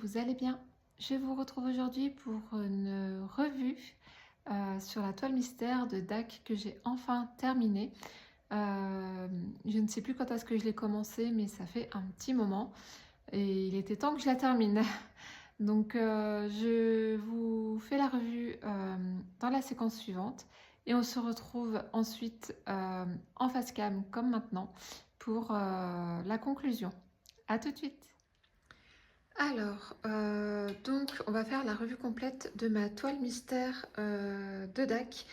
vous allez bien. Je vous retrouve aujourd'hui pour une revue sur la toile mystère de DAC que j'ai enfin terminée. Je ne sais plus quand est-ce que je l'ai commencé, mais ça fait un petit moment et il était temps que je la termine. Donc je vous fais la revue dans la séquence suivante et on se retrouve ensuite en face cam comme maintenant pour la conclusion. À tout de suite. Alors, donc on va faire la revue complète de ma toile mystère de DAC.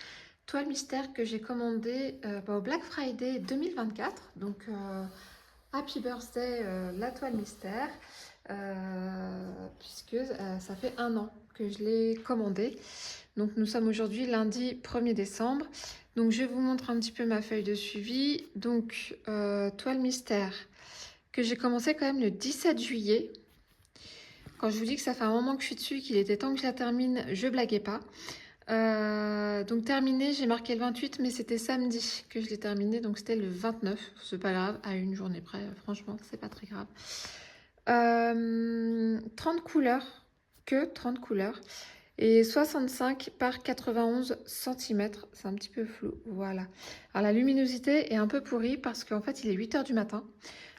Toile mystère que j'ai commandée au Black Friday 2024. Donc, happy birthday la toile mystère. Puisque ça fait un an que je l'ai commandée. Donc nous sommes aujourd'hui lundi 1er décembre. Donc je vous montre un petit peu ma feuille de suivi. Donc, toile mystère que j'ai commencé quand même le 17 juillet. Quand je vous dis que ça fait un moment que je suis dessus, qu'il était temps que je la termine, je blaguais pas. Donc terminé, j'ai marqué le 28, mais c'était samedi que je l'ai terminé, donc c'était le 29. C'est pas grave, à une journée près, franchement, c'est pas très grave. 30 couleurs, que 30 couleurs, et 65 par 91 cm, c'est un petit peu flou, voilà. Alors la luminosité est un peu pourrie parce qu'en fait il est 8 h du matin.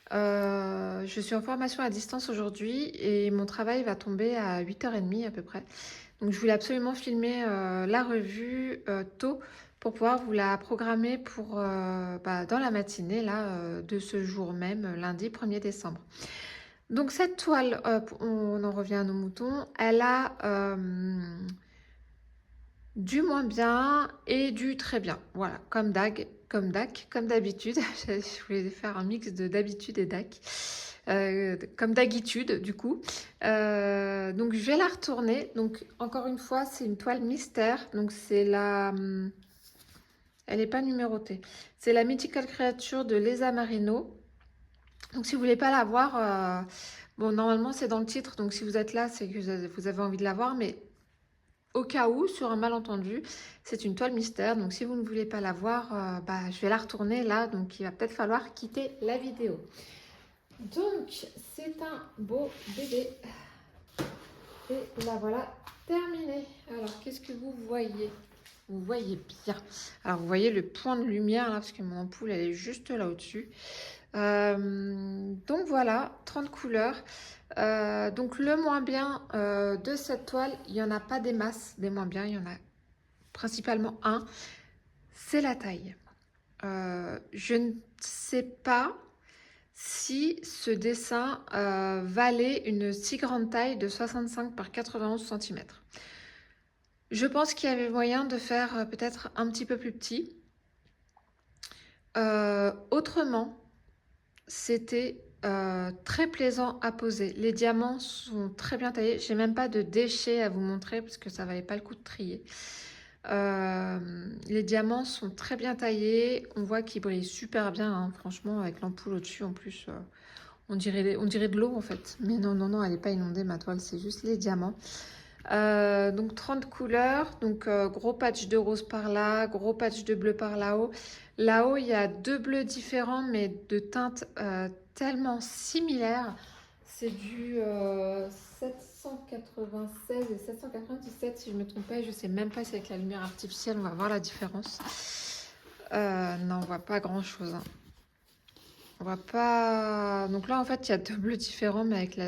Je suis en formation à distance aujourd'hui et mon travail va tomber à 8 h 30 à peu près. Donc je voulais absolument filmer la revue tôt pour pouvoir vous la programmer pour dans la matinée là, de ce jour même, lundi 1er décembre. Donc cette toile, on en revient à nos moutons, elle a du moins bien et du très bien. Voilà, comme DAC, comme d'habitude. Je voulais faire un mix de d'habitude et DAC. Comme d'habitude du coup. Donc je vais la retourner. Donc encore une fois, c'est une toile mystère. Donc c'est la... elle n'est pas numérotée. C'est la Mythical Creature de Lesa Marino. Donc si vous voulez pas la voir, bon normalement c'est dans le titre. Donc si vous êtes là, c'est que vous avez envie de la voir. Mais au cas où, sur un malentendu, c'est une toile mystère. Donc si vous ne voulez pas la voir, je vais la retourner là. Donc il va peut-être falloir quitter la vidéo. Donc c'est un beau bébé. Et la voilà terminée. Alors qu'est-ce que vous voyez? Vous voyez bien. Alors vous voyez le point de lumière là, parce que mon ampoule elle est juste là au-dessus. Donc voilà, 30 couleurs. Donc le moins bien de cette toile, il n'y en a pas des masses des moins bien, il y en a principalement un, c'est la taille. Je ne sais pas si ce dessin valait une si grande taille de 65 par 91 cm. Je pense qu'il y avait moyen de faire peut-être un petit peu plus petit. Autrement, c'était très plaisant à poser. Les diamants sont très bien taillés. J'ai même pas de déchets à vous montrer parce que ça valait pas le coup de trier. Les diamants sont très bien taillés. On voit qu'ils brillent super bien, hein, franchement, avec l'ampoule au-dessus en plus. On dirait de l'eau en fait. Mais non, non, non, elle n'est pas inondée ma toile, c'est juste les diamants. Donc 30 couleurs, donc gros patch de rose par là, gros patch de bleu par là-haut. Là-haut, il y a deux bleus différents, mais de teintes tellement similaires. C'est du 796 et 797, si je ne me trompe pas. Je ne sais même pas si avec la lumière artificielle, on va voir la différence. Non, on ne voit pas grand-chose. Hein. On voit pas... Donc là, en fait, il y a deux bleus différents, mais avec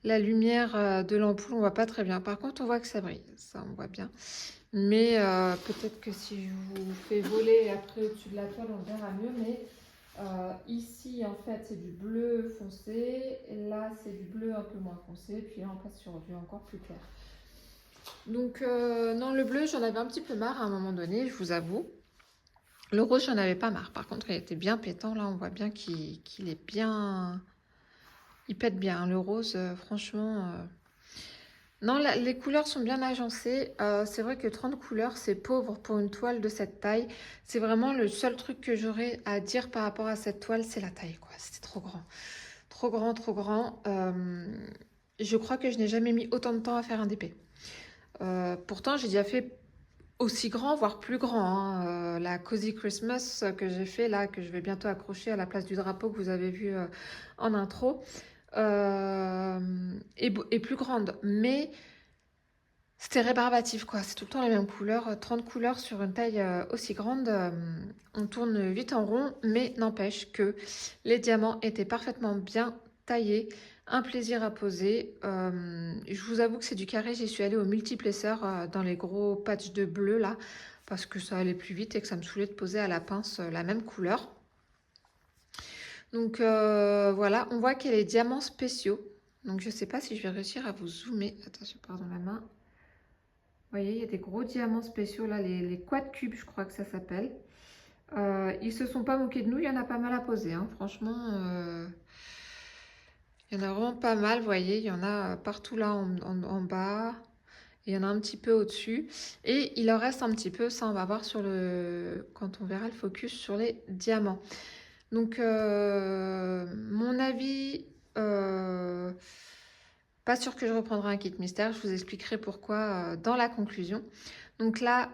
la lumière de l'ampoule, on voit pas très bien. Par contre, on voit que ça brille. Ça, on voit bien. Mais peut-être que si je vous fais voler après au-dessus de la toile, on verra mieux. Mais ici, en fait, c'est du bleu foncé. Et là, c'est du bleu un peu moins foncé. Puis là, on passe sur du encore plus clair. Donc, non, le bleu, j'en avais un petit peu marre à un moment donné, je vous avoue. Le rose, j'en avais pas marre. Par contre, il était bien pétant. Là, on voit bien qu'il est bien... Il pète bien. Le rose, franchement... Non, les couleurs sont bien agencées. C'est vrai que 30 couleurs, c'est pauvre pour une toile de cette taille. C'est vraiment le seul truc que j'aurais à dire par rapport à cette toile, c'est la taille, quoi. C'était trop grand. Trop grand, trop grand. Je crois que je n'ai jamais mis autant de temps à faire un DP. Pourtant, j'ai déjà fait aussi grand, voire plus grand. Hein. La Cozy Christmas que j'ai fait là, que je vais bientôt accrocher à la place du drapeau que vous avez vu en intro. est plus grande. Mais c'était rébarbatif, quoi. C'est tout le temps les mêmes couleurs. 30 couleurs sur une taille aussi grande. On tourne vite en rond, mais n'empêche que les diamants étaient parfaitement bien taillés. Un plaisir à poser. Je vous avoue que c'est du carré. J'y suis allée au multiplesseur dans les gros patchs de bleu, là, parce que ça allait plus vite et que ça me saoulait de poser à la pince la même couleur. Donc voilà, on voit qu'il y a les diamants spéciaux. Donc je ne sais pas si je vais réussir à vous zoomer. Attention, pardon la main. Vous voyez, il y a des gros diamants spéciaux là, les quad cubes, je crois que ça s'appelle. Ils se sont pas moqués de nous, il y en a pas mal à poser, hein. Franchement, il y en a vraiment pas mal, vous voyez, il y en a partout là en bas. Il y en a un petit peu au-dessus. Et il en reste un petit peu, ça on va voir sur quand on verra le focus sur les diamants. Donc, mon avis, pas sûr que je reprendrai un kit mystère. Je vous expliquerai pourquoi dans la conclusion. Donc là,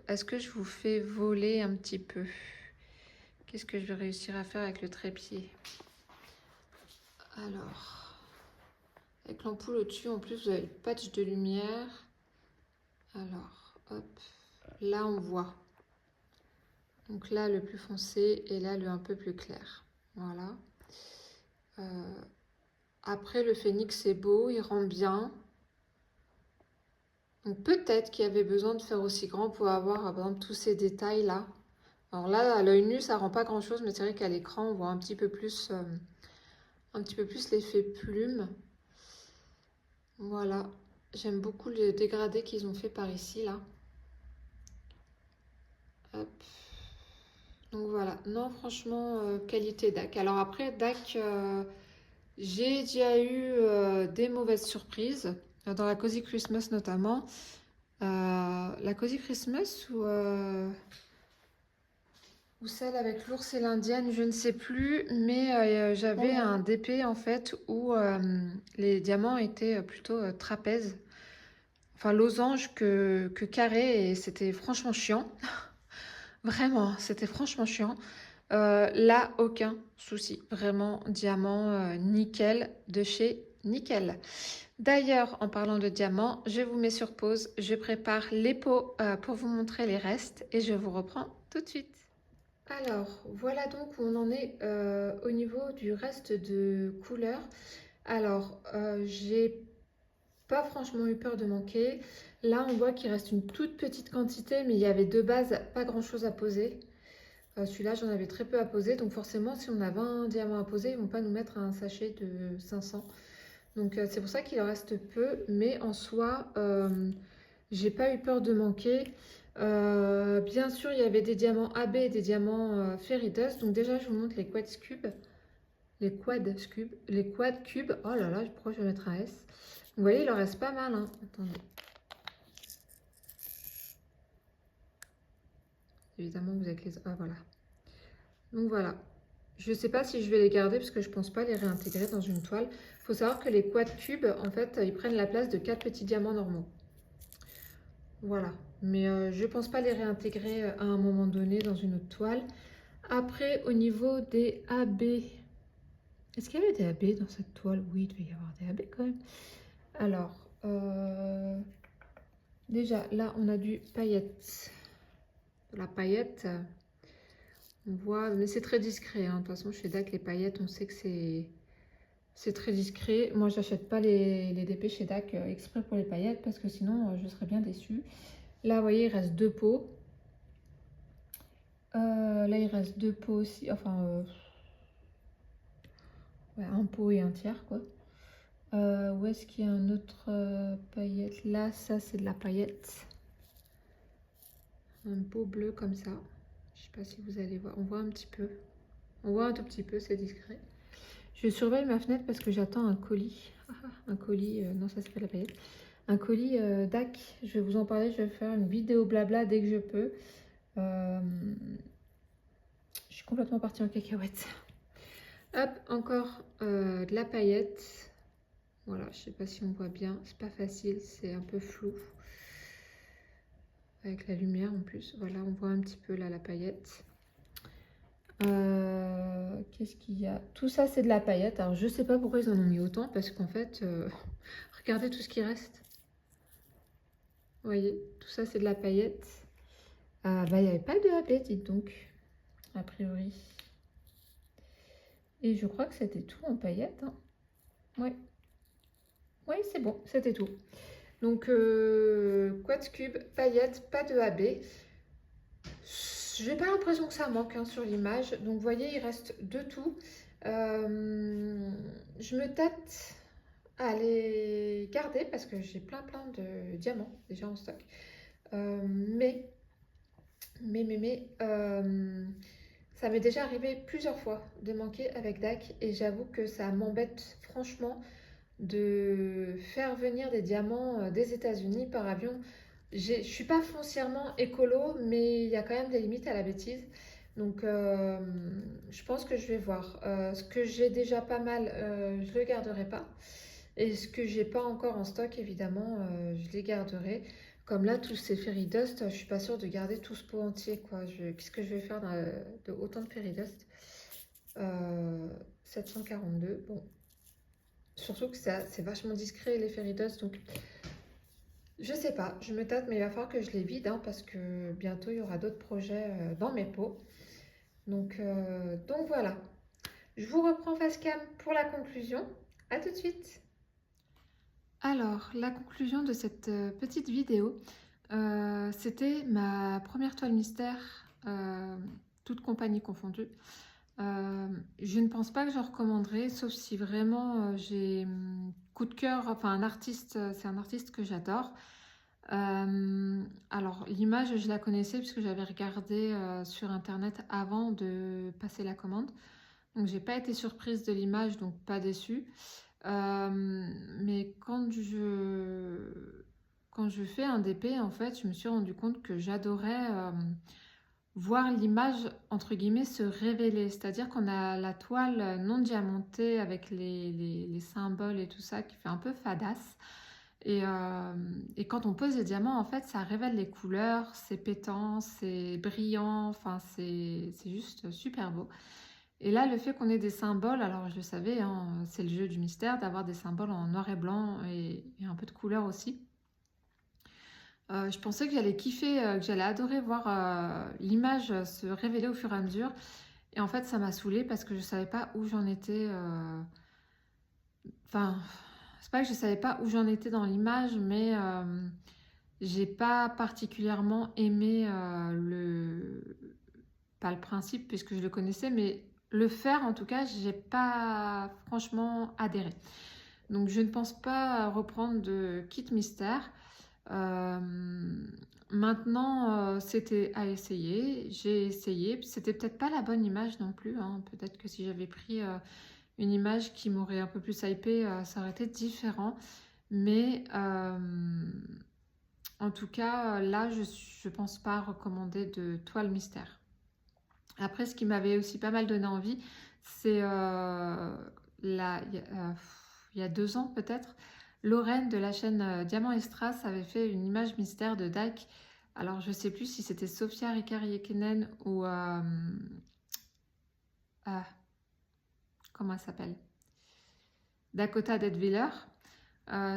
est-ce que je vous fais voler un petit peu? Qu'est-ce que je vais réussir à faire avec le trépied? Alors, avec l'ampoule au-dessus, en plus, vous avez le patch de lumière. Alors, hop, là on voit. Donc là, le plus foncé et là, le un peu plus clair. Voilà. Après, le phénix, c'est beau, il rend bien. Donc peut-être qu'il y avait besoin de faire aussi grand pour avoir, par exemple, tous ces détails-là. Alors là, à l'œil nu, ça rend pas grand-chose, mais c'est vrai qu'à l'écran, on voit un petit peu plus l'effet plume. Voilà. J'aime beaucoup le dégradé qu'ils ont fait par ici, là. Hop. Donc voilà. Non, franchement, qualité DAC. Alors après, DAC... j'ai déjà eu des mauvaises surprises, dans la Cozy Christmas notamment. La Cozy Christmas ou celle avec l'ours et l'indienne, je ne sais plus, mais j'avais un DP en fait où les diamants étaient plutôt trapèzes, enfin losange que carré, et c'était franchement chiant. Vraiment, c'était franchement chiant. Là, aucun souci. Vraiment, diamant nickel de chez Nickel. D'ailleurs, en parlant de diamants, je vous mets sur pause. Je prépare les pots pour vous montrer les restes et je vous reprends tout de suite. Alors, voilà donc où on en est au niveau du reste de couleurs. Alors, j'ai pas franchement eu peur de manquer. Là, on voit qu'il reste une toute petite quantité, mais il y avait de base pas grand chose à poser. Celui-là, j'en avais très peu à poser. Donc forcément, si on a 20 diamants à poser, ils ne vont pas nous mettre un sachet de 500. Donc c'est pour ça qu'il en reste peu. Mais en soi, j'ai pas eu peur de manquer. Bien sûr, il y avait des diamants AB et des diamants Fairy Dust. Donc déjà, je vous montre les quad cubes. Les quad cubes. Oh là là, pourquoi je vais mettre un S? Vous voyez, il en reste pas mal, hein. Attendez. Évidemment, vous avez les... Ah, voilà. Donc voilà. Je ne sais pas si je vais les garder parce que je ne pense pas les réintégrer dans une toile. Il faut savoir que les quad cubes, en fait, ils prennent la place de 4 petits diamants normaux. Voilà. Mais je ne pense pas les réintégrer à un moment donné dans une autre toile. Après, au niveau des AB, est-ce qu'il y avait des AB dans cette toile? Oui, il devait y avoir des AB quand même. Alors, déjà, là, on a du paillette. De la paillette, on voit, mais c'est très discret, hein. De toute façon, chez DAC, les paillettes, on sait que c'est très discret. Moi, j'achète pas les DP chez DAC exprès pour les paillettes parce que sinon, je serais bien déçue. Là, vous voyez, il reste 2 pots. Là, il reste 2 pots aussi. Enfin, ouais, un pot et un tiers, quoi. Où est-ce qu'il y a un autre paillette? Là, ça, c'est de la paillette. Un pot bleu comme ça. Je sais pas si vous allez voir. On voit un petit peu. On voit un tout petit peu, c'est discret. Je surveille ma fenêtre parce que j'attends un colis. Un colis, non, ça c'est pas la paillette. Un colis DAC. Je vais vous en parler, je vais faire une vidéo blabla dès que je peux. Je suis complètement partie en cacahuète. Hop, encore de la paillette. Voilà, je sais pas si on voit bien. C'est pas facile, c'est un peu flou. Avec la lumière en plus. Voilà, on voit un petit peu là la paillette. Qu'est-ce qu'il y a? Tout ça, c'est de la paillette. Alors, je sais pas pourquoi ils en ont mis autant, parce qu'en fait, regardez tout ce qui reste. Vous voyez, tout ça, c'est de la paillette. Bah, il n'y avait pas de AB, dites donc, a priori. Et je crois que c'était tout en paillettes. Hein. Ouais. Oui, c'est bon, c'était tout. Donc, Quad Cube, paillettes, pas de AB. J'ai pas l'impression que ça manque hein, sur l'image. Donc, vous voyez, il reste de tout. Je me tâte à les garder parce que j'ai plein de diamants déjà en stock. Mais ça m'est déjà arrivé plusieurs fois de manquer avec DAC et j'avoue que ça m'embête franchement de faire venir des diamants des États-Unis par avion. Je suis pas foncièrement écolo, mais il y a quand même des limites à la bêtise. Donc, je pense que je vais voir. Ce que j'ai déjà pas mal, je le garderai pas. Et ce que j'ai pas encore en stock, évidemment, je les garderai. Comme là, tous ces Fairy Dust, je suis pas sûre de garder tout ce pot entier, quoi. Qu'est-ce que je vais faire de autant de Fairy Dust 742, bon. Surtout que c'est vachement discret, les Fairy Dust, donc je sais pas, je me tâte, mais il va falloir que je les vide, hein, parce que bientôt, il y aura d'autres projets dans mes pots. Donc voilà. Je vous reprends face cam pour la conclusion. À tout de suite. Alors, la conclusion de cette petite vidéo, c'était ma première toile mystère, toute compagnie confondue. Je ne pense pas que je recommanderais, sauf si vraiment j'ai coup de cœur, enfin un artiste, c'est un artiste que j'adore. Alors l'image je la connaissais puisque j'avais regardé sur internet avant de passer la commande. Donc j'ai pas été surprise de l'image, donc pas déçue. Mais quand je fais un DP, en fait, je me suis rendu compte que j'adorais voir l'image, entre guillemets, se révéler. C'est-à-dire qu'on a la toile non diamantée avec les symboles et tout ça qui fait un peu fadasse. Et quand on pose les diamants, en fait, ça révèle les couleurs, c'est pétant, c'est brillant, enfin, c'est juste super beau. Et là, le fait qu'on ait des symboles, alors je le savais, hein, c'est le jeu du mystère, d'avoir des symboles en noir et blanc et un peu de couleur aussi. Je pensais que j'allais kiffer, que j'allais adorer voir l'image se révéler au fur et à mesure. Et en fait, ça m'a saoulée parce que je savais pas où j'en étais. Enfin, c'est pas que je savais pas où j'en étais dans l'image, mais j'ai pas particulièrement aimé pas le principe puisque je le connaissais, mais le faire en tout cas, j'ai pas franchement adhéré. Donc je ne pense pas reprendre de kit mystère. Maintenant, c'était à essayer. J'ai essayé. C'était peut-être pas la bonne image non plus. Hein. Peut-être que si j'avais pris une image qui m'aurait un peu plus hypé, ça aurait été différent. Mais en tout cas, là, je pense pas recommander de toile mystère. Après, ce qui m'avait aussi pas mal donné envie, c'est il y a 2 ans peut-être, Lorraine de la chaîne Diamant et Strass avait fait une image mystère de DAC. Alors, je sais plus si c'était Sofia Rikari-Ekenen ou... comment elle s'appelle? Dakota Deadwiller.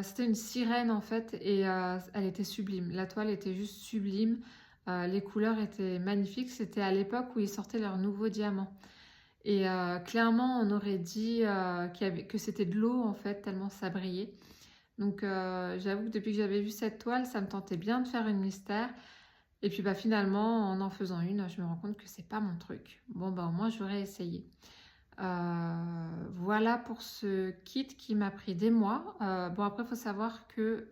C'était une sirène en fait et elle était sublime. La toile était juste sublime. Les couleurs étaient magnifiques. C'était à l'époque où ils sortaient leurs nouveaux diamants. Et clairement, on aurait dit que c'était de l'eau en fait, tellement ça brillait. Donc j'avoue que depuis que j'avais vu cette toile, ça me tentait bien de faire une mystère. Et puis bah, finalement, en faisant une, je me rends compte que c'est pas mon truc. Bon bah au moins j'aurais essayé. Voilà pour ce kit qui m'a pris des mois. Bon après il faut savoir que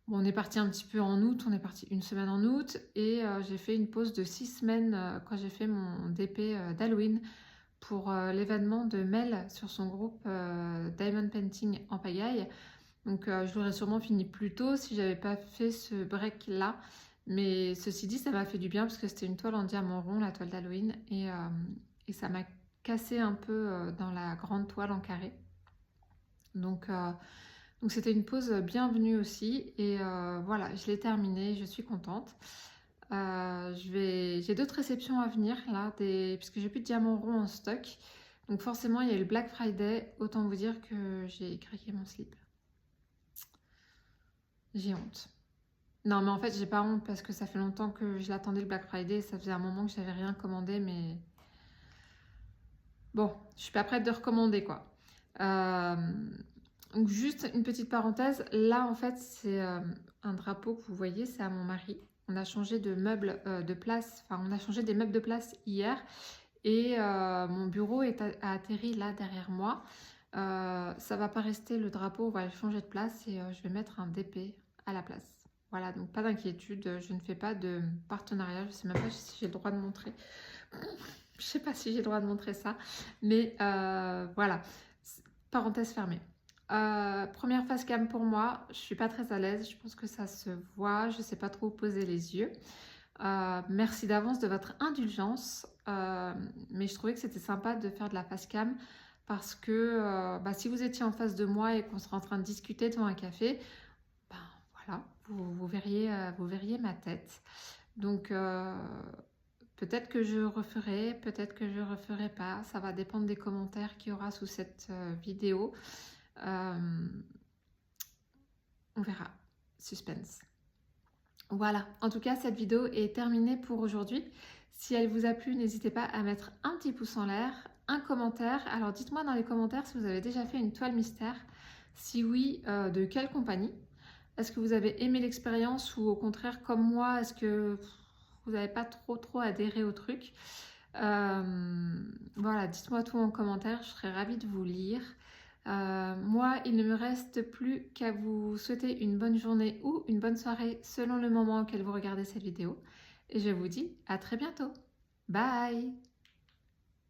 bon, on est parti un petit peu en août, on est parti une semaine en août et j'ai fait une pause de 6 semaines quand j'ai fait mon DP d'Halloween pour l'événement de Mel sur son groupe Diamond Painting en pagaille. Donc je l'aurais sûrement fini plus tôt si j'avais pas fait ce break là. Mais ceci dit, ça m'a fait du bien parce que c'était une toile en diamant rond, la toile d'Halloween, et ça m'a cassé un peu dans la grande toile en carré. Donc c'était une pause bienvenue aussi. Et voilà, je l'ai terminée, je suis contente. J'ai d'autres réceptions à venir là, puisque j'ai plus de diamants ronds en stock. Donc forcément, il y a eu le Black Friday. Autant vous dire que j'ai craqué mon slip. J'ai honte. Non, mais en fait, j'ai pas honte parce que ça fait longtemps que je l'attendais le Black Friday. Ça faisait un moment que j'avais rien commandé, mais bon, je suis pas prête de recommander quoi. Donc juste une petite parenthèse. Là, en fait, c'est un drapeau que vous voyez, c'est à mon mari. On a changé de meubles de place. Enfin, on a changé des meubles de place hier. Et mon bureau a atterri là derrière moi. Ça va pas rester le drapeau, on va le changer de place et je vais mettre un DP à la place. Voilà, donc pas d'inquiétude, je ne fais pas de partenariat, je sais même pas si j'ai le droit de montrer. Je sais pas si j'ai le droit de montrer ça, mais voilà, parenthèse fermée. Première face cam pour moi, je suis pas très à l'aise, je pense que ça se voit, je sais pas trop où poser les yeux. Merci d'avance de votre indulgence, mais je trouvais que c'était sympa de faire de la face cam parce que si vous étiez en face de moi et qu'on serait en train de discuter devant un café, ben voilà, vous verriez ma tête. Donc peut-être que je referai, peut-être que je referai pas, ça va dépendre des commentaires qu'il y aura sous cette vidéo. On verra, suspense. Voilà, en tout cas, cette vidéo est terminée pour aujourd'hui. Si elle vous a plu, n'hésitez pas à mettre un petit pouce en l'air, un commentaire. Alors dites-moi dans les commentaires si vous avez déjà fait une toile mystère. Si oui, de quelle compagnie? Est-ce que vous avez aimé l'expérience ou au contraire, comme moi, est-ce que vous n'avez pas trop adhéré au truc? Voilà, dites-moi tout en commentaire, je serais ravie de vous lire. Moi, il ne me reste plus qu'à vous souhaiter une bonne journée ou une bonne soirée selon le moment auquel vous regardez cette vidéo. Et je vous dis à très bientôt. Bye!